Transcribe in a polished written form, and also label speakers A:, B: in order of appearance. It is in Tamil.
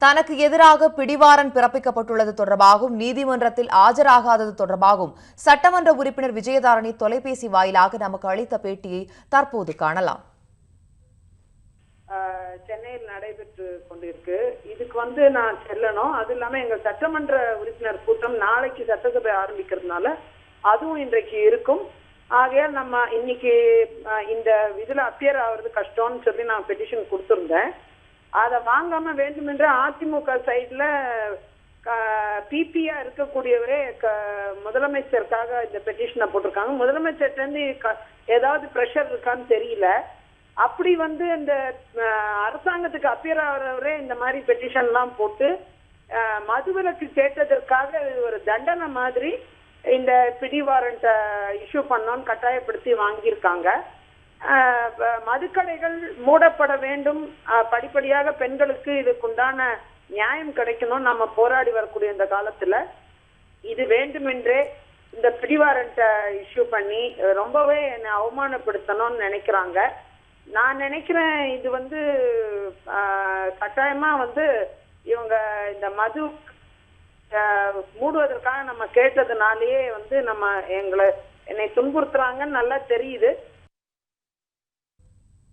A: தனக்கு எதிராக பிடிவாரண்ட் பிறப்பிக்கப்பட்டுள்ளது தொடர்பாகவும் நீதிமன்றத்தில் ஆஜராகாதது தொடர்பாகவும் சட்டமன்ற உறுப்பினர் விஜயதாரணி தொலைபேசி வாயிலாக நமக்கு அளித்த பேட்டியை தற்போது காணலாம்.
B: சென்னையில் நடைபெற்று கொண்டிருக்கு. இதுக்கு நான் செல்லணும். அது இல்லாம எங்க சட்டமன்ற உறுப்பினர் கூட்டம் நாளைக்கு சட்டசபை ஆரம்பிக்கிறதுனால அதுவும் இன்றைக்கு இருக்கும். ஆகையால் நம்ம இன்னைக்கு இந்த இதுல அப்பியர் ஆகுறது கஷ்டம்னு சொல்லி நான் பெட்டிஷன் கொடுத்திருந்தேன். அதை வாங்காம வேண்டுமென்ற அதிமுக சைட்ல பிபியா இருக்கக்கூடியவரே முதலமைச்சருக்காக இந்த பெட்டிஷனை போட்டிருக்காங்க. முதலமைச்சர்ல இருந்து ஏதாவது பிரஷர் இருக்கான்னு தெரியல. அப்படி இந்த அரசாங்கத்துக்கு அப்பியர் ஆகிறவரே இந்த மாதிரி பெட்டிஷன் எல்லாம் போட்டு மதுவிலக்கு கேட்டதற்காக ஒரு தண்டனை மாதிரி இந்த பிடி வாரண்ட இஷ்யூ பண்ணோன்னு கட்டாயப்படுத்தி வாங்கியிருக்காங்க. மதுக்கடைகள் மூடப்பட வேண்டும், படிப்படியாக பெண்களுக்கு இதுக்குண்டான நியாயம் கிடைக்கணும். நம்ம போராடி வரக்கூடிய இந்த காலத்துல இது வேண்டுமென்றே இந்த பிடிவாரண்ட இஷ்யூ பண்ணி ரொம்பவே என்னை அவமானப்படுத்தணும்னு நினைக்கிறாங்க. நான் நினைக்கிறேன் இது கட்டாயமா இவங்க இந்த மது மூடுவதற்காக நம்ம கேட்டதுனாலேயே என்னை துன்புறுத்துறாங்கன்னு நல்லா தெரியுது.